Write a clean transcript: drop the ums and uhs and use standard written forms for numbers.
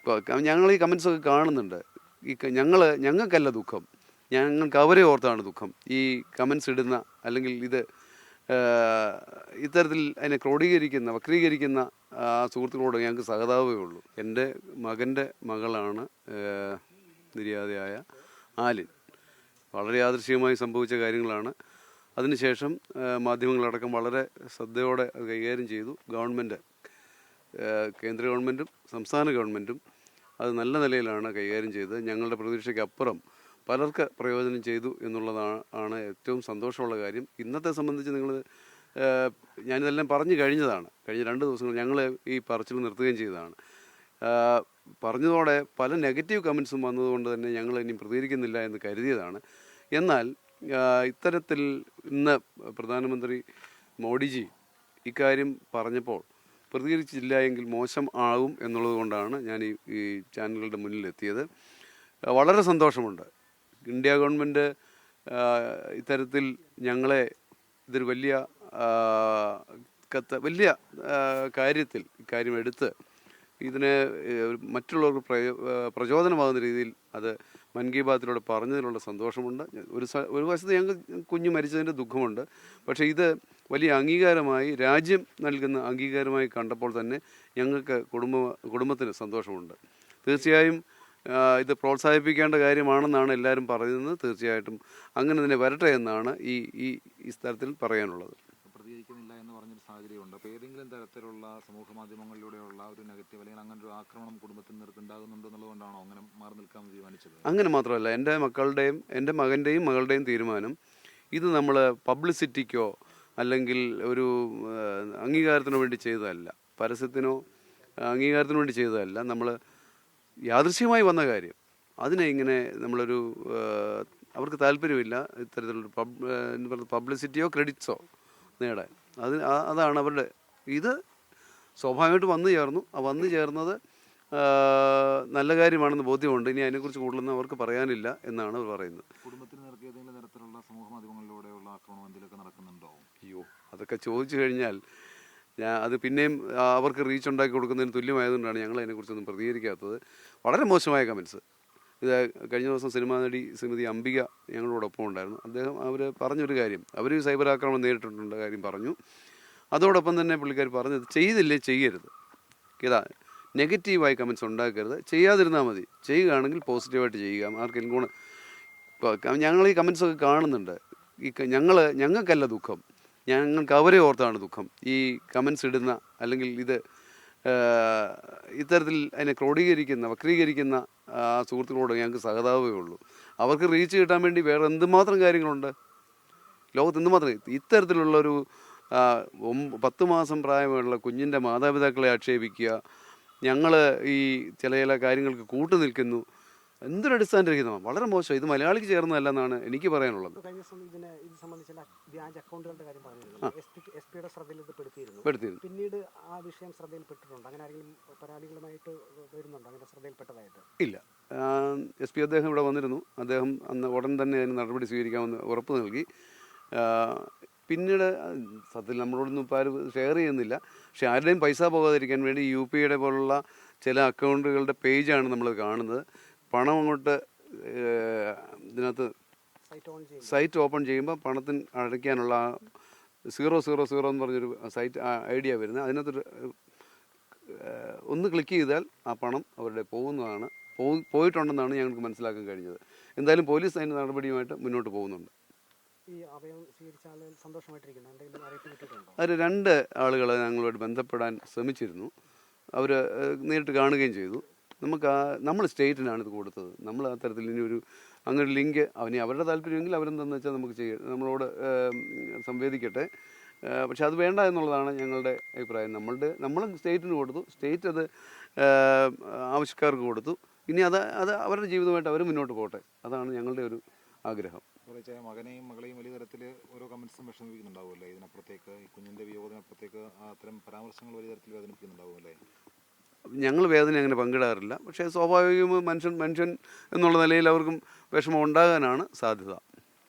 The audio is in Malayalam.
ഇപ്പോൾ ഞങ്ങൾ ഈ കമൻസൊക്കെ കാണുന്നുണ്ട്. ഞങ്ങൾക്കല്ല ദുഃഖം, ഞങ്ങൾക്ക് അവരെ ഓർത്താണ് ദുഃഖം. ഈ കമൻസ് ഇടുന്ന അല്ലെങ്കിൽ ഇത് ഇത്തരത്തിൽ അതിനെ വക്രീകരിക്കുന്ന സുഹൃത്തുക്കളോട് ഞങ്ങൾക്ക് സഹതാപമേ ഉള്ളൂ. എൻ്റെ മകൻ്റെ മകളാണ് നിര്യാതയായ ആലിൻ. വളരെ യാദൃശ്ചികമായി സംഭവിച്ച കാര്യങ്ങളാണ്. അതിനുശേഷം മാധ്യമങ്ങളടക്കം വളരെ ശ്രദ്ധയോടെ അത് കൈകാര്യം ചെയ്തു. ഗവൺമെൻറ്, കേന്ദ്ര ഗവൺമെൻറ്റും സംസ്ഥാന ഗവൺമെൻറ്റും അത് നല്ല നിലയിലാണ് കൈകാര്യം ചെയ്തത്. ഞങ്ങളുടെ പ്രതീക്ഷയ്ക്കപ്പുറം പലർക്ക് പ്രയോജനം ചെയ്തു എന്നുള്ളതാണ് ഏറ്റവും സന്തോഷമുള്ള കാര്യം. ഇന്നത്തെ സംബന്ധിച്ച് ഞാനിതെല്ലാം പറഞ്ഞു കഴിഞ്ഞതാണ്. കഴിഞ്ഞ 2 ദിവസങ്ങൾ ഞങ്ങൾ ഈ പറച്ചിൽ നിർത്തുകയും ചെയ്തതാണ്. പറഞ്ഞതോടെ പല നെഗറ്റീവ് കമൻസും വന്നതുകൊണ്ട് തന്നെ ഞങ്ങൾ ഇനി പ്രതികരിക്കുന്നില്ല എന്ന് കരുതിയതാണ്. എന്നാൽ ഇത്തരത്തിൽ ഇന്ന് പ്രധാനമന്ത്രി മോഡിജി ഇക്കാര്യം പറഞ്ഞപ്പോൾ പ്രതികരിച്ചില്ല എങ്കിൽ മോശം ആകും എന്നുള്ളത് കൊണ്ടാണ് ഞാൻ ഈ ചാനലുകളുടെ മുന്നിലെത്തിയത്. വളരെ സന്തോഷമുണ്ട്. ഇന്ത്യ ഗവൺമെൻറ് ഇത്തരത്തിൽ ഞങ്ങളെ ഇതൊരു വലിയ കാര്യത്തിൽ ഇക്കാര്യം എടുത്ത് ഇതിനെ മറ്റുള്ളവർക്ക് പ്രചോദനമാകുന്ന രീതിയിൽ അത് മൻ കി ബാത്തിലൂടെ പറഞ്ഞതിലുള്ള സന്തോഷമുണ്ട്. ഒരു വശത്ത് ഞങ്ങൾക്ക് കുഞ്ഞ് മരിച്ചതിൻ്റെ ദുഃഖമുണ്ട്. പക്ഷേ ഇത് വലിയ അംഗീകാരമായി, രാജ്യം നൽകുന്ന അംഗീകാരമായി കണ്ടപ്പോൾ തന്നെ ഞങ്ങൾക്ക് കുടുംബത്തിന് സന്തോഷമുണ്ട്. തീർച്ചയായും ഇത് പ്രോത്സാഹിപ്പിക്കേണ്ട കാര്യമാണെന്നാണ് എല്ലാവരും പറയുന്നത്. തീർച്ചയായിട്ടും അങ്ങനെ തന്നെ വരട്ടെ എന്നാണ് ഈ സ്ഥലത്തിൽ പറയാനുള്ളത്. പ്രതികരിക്കുന്നില്ല എന്ന് പറഞ്ഞൊരു സാഹചര്യമുണ്ട്. അപ്പോൾ ഏതെങ്കിലും തരത്തിലുള്ള സമൂഹ മാധ്യമങ്ങളിലൂടെയുള്ള ഒരു നെഗറ്റീവ് അല്ലെങ്കിൽ അങ്ങനെ ഒരു ആക്രമണം കുടുംബത്തിൽ നിന്നുണ്ടാകുന്നുണ്ടോ എന്നുള്ളതുകൊണ്ടാണോ അങ്ങനെ മാറി നിൽക്കാൻ തീരുമാനിച്ചത്? അങ്ങനെ മാത്രമല്ല, എൻ്റെ മകൻ്റെയും മകളുടെയും തീരുമാനം ഇത് നമ്മൾ പബ്ലിസിറ്റിക്കോ അല്ലെങ്കിൽ ഒരു അംഗീകാരത്തിനോ വേണ്ടി ചെയ്തതല്ല, പരസ്യത്തിനോ അംഗീകാരത്തിനു വേണ്ടി ചെയ്തതല്ല. നമ്മൾ യാദൃശ്യമായി വന്ന കാര്യം അതിനെ ഇങ്ങനെ അവർക്ക് താല്പര്യമില്ല ഇത്തരത്തിലുള്ള പബ്ലിസിറ്റിയോ ക്രെഡിറ്റ്സോ നേടാൻ. അതാണ് അവരുടെ ഇത്. സ്വാഭാവികമായിട്ട് വന്നു ചേർന്നത് നല്ല കാര്യമാണെന്ന് ബോധ്യമുണ്ട്. ഇനി അതിനെക്കുറിച്ച് കൂടുതലൊന്നും അവർക്ക് പറയാനില്ല എന്നാണ് അവർ പറയുന്നത്. കുടുംബത്തിന് നേർക്ക് ഏതെങ്കിലും തരത്തിലുള്ള സമൂഹ മാധ്യമങ്ങളിലൂടെയുള്ള ആക്രമണം എന്തെങ്കിലുമൊക്കെ നടക്കുന്നുണ്ടോ? അയ്യോ, അതൊക്കെ ചോദിച്ചു കഴിഞ്ഞാൽ അത് പിന്നെയും അവർക്ക് റീച്ച് ഉണ്ടാക്കി കൊടുക്കുന്നതിന് തുല്യമായതുകൊണ്ടാണ് ഞങ്ങൾ അതിനെക്കുറിച്ചൊന്നും പ്രതികരിക്കാത്തത്. വളരെ മോശമായ കമൻസ്. ഇത് കഴിഞ്ഞ ദിവസം സിനിമാ നടി ശ്രീമതി അംബിക ഞങ്ങളോടൊപ്പം ഉണ്ടായിരുന്നു. അവർ പറഞ്ഞൊരു കാര്യം, അവർ സൈബർ ആക്രമണം നേരിട്ടിട്ടുള്ള കാര്യം പറഞ്ഞു. അതോടൊപ്പം തന്നെ പുള്ളിക്കാർ പറഞ്ഞത് ചെയ്തില്ലേ ചെയ്യരുത്, ഇതാ നെഗറ്റീവായി കമൻസ് ഉണ്ടാക്കരുത്, ചെയ്യാതിരുന്നാൽ മതി, ചെയ്യുകയാണെങ്കിൽ പോസിറ്റീവായിട്ട് ചെയ്യുക, ആർക്കെങ്കിലും ഇപ്പോൾ ഞങ്ങൾ ഈ കമൻസൊക്കെ കാണുന്നുണ്ട്. ഞങ്ങൾക്കല്ല ദുഃഖം, ഞങ്ങൾക്ക് അവരെ ഓർത്താണ് ദുഃഖം. ഈ കമൻസ് ഇടുന്ന അല്ലെങ്കിൽ ഇത് ഇത്തരത്തിൽ അതിനെ വക്രീകരിക്കുന്ന സുഹൃത്തുക്കളോട് ഞങ്ങൾക്ക് സഹതാപമേ ഉള്ളൂ. അവർക്ക് റീച്ച് കിട്ടാൻ വേണ്ടി വേറെ എന്തുമാത്രം കാര്യങ്ങളുണ്ട് ലോകത്ത്, എന്തുമാത്രം. ഇത്തരത്തിലുള്ളൊരു 10 മാസം പ്രായമുള്ള കുഞ്ഞിൻ്റെ മാതാപിതാക്കളെ ആക്ഷേപിക്കുക, ഞങ്ങൾ ഈ ചില കാര്യങ്ങൾക്ക് കൂട്ടുനിൽക്കുന്നു, എന്തൊരു അടിസ്ഥാനരഹിതമാണ്, വളരെ മോശം. ഇത് മലയാളിക്ക് ചേർന്നതല്ല എന്നാണ് എനിക്ക് പറയാനുള്ളത്. പിന്നീട് ആ വിഷയം ശ്രദ്ധയിൽപ്പെട്ടിട്ടുണ്ട്? അങ്ങനെ ആരെങ്കിലും പരാതികളുമായിട്ട് വരുന്നുണ്ടോ? അങ്ങനെ ശ്രദ്ധയിൽപ്പെട്ടതായിട്ട് ഇല്ല. SP അദ്ദേഹം ഇവിടെ വന്നിരുന്നു. അദ്ദേഹം അന്ന് ഉടൻ തന്നെ അതിന് നടപടി സ്വീകരിക്കാമെന്ന് ഉറപ്പ് നൽകി. പിന്നീട് സത്യത്തിൽ നമ്മളോടൊന്നും ഇപ്പോൾ ആരും ഷെയർ ചെയ്യുന്നില്ല. പക്ഷേ ആരുടെയും പൈസ പോകാതിരിക്കാൻ വേണ്ടി UPIയുടെ പോലുള്ള ചില അക്കൗണ്ടുകളുടെ പേജാണ് നമ്മൾ കാണുന്നത്. പണം അങ്ങോട്ട് ഇതിനകത്ത് സൈറ്റ് ഓപ്പൺ ചെയ്യുമ്പോൾ പണത്തിന് അടയ്ക്കാനുള്ള 000 എന്ന് പറഞ്ഞൊരു സൈറ്റ് ഐഡിയ വരുന്നത്. അതിനകത്തൊരു ഒന്ന് ക്ലിക്ക് ചെയ്താൽ ആ പണം അവരുടെ പോയിട്ടുണ്ടെന്നാണ് ഞങ്ങൾക്ക് മനസ്സിലാക്കാൻ കഴിഞ്ഞത്. എന്തായാലും പോലീസ് അതിൻ്റെ നടപടിയുമായിട്ട് മുന്നോട്ട് പോകുന്നുണ്ട്. അതിൽ 2 ആളുകൾ ഞങ്ങളുമായിട്ട് ബന്ധപ്പെടാൻ ശ്രമിച്ചിരുന്നു. അവർ നേരിട്ട് കാണുകയും ചെയ്തു. നമ്മൾ സ്റ്റേറ്റിനാണ് ഇത് കൊടുത്തത്. നമ്മൾ ആ തരത്തിൽ ഇനി അങ്ങനെ ഒരു ലിങ്ക് അവരുടെ താല്പര്യമെങ്കിൽ അവരെന്താണെന്ന് വെച്ചാൽ നമുക്ക് ചെയ്യാം, നമ്മളോട് സംവേദിക്കട്ടെ. പക്ഷെ അത് വേണ്ട എന്നുള്ളതാണ് ഞങ്ങളുടെ അഭിപ്രായം. നമ്മൾ സ്റ്റേറ്റിന് കൊടുത്തു, സ്റ്റേറ്റ് അത് ആവശ്യക്കാർക്ക് കൊടുത്തു. ഇനി അത് അവരുടെ ജീവിതമായിട്ട് അവർ മുന്നോട്ട് പോട്ടെ, അതാണ് ഞങ്ങളുടെ ഒരു ആഗ്രഹം. മകനെയും മകളെയും വലിയ തരത്തിൽ ഓരോ കമൻസും വിഷമിപ്പിക്കുന്നുണ്ടാവുമല്ലേ? ഇതിനപ്പുറത്തേക്ക് ഈ കുഞ്ഞിൻ്റെ വിയോഗത്തിനപ്പുറത്തേക്ക് അത്തരം പരാമർശങ്ങൾ വലിയ തരത്തിൽ വേദനിപ്പിക്കുന്നുണ്ടാവുമല്ലേ? ഞങ്ങൾ വേദന അങ്ങനെ പങ്കിടാറില്ല. പക്ഷേ സ്വാഭാവികവും മനുഷ്യൻ എന്നുള്ള നിലയിൽ അവർക്കും വിഷമം ഉണ്ടാകാനാണ് സാധ്യത.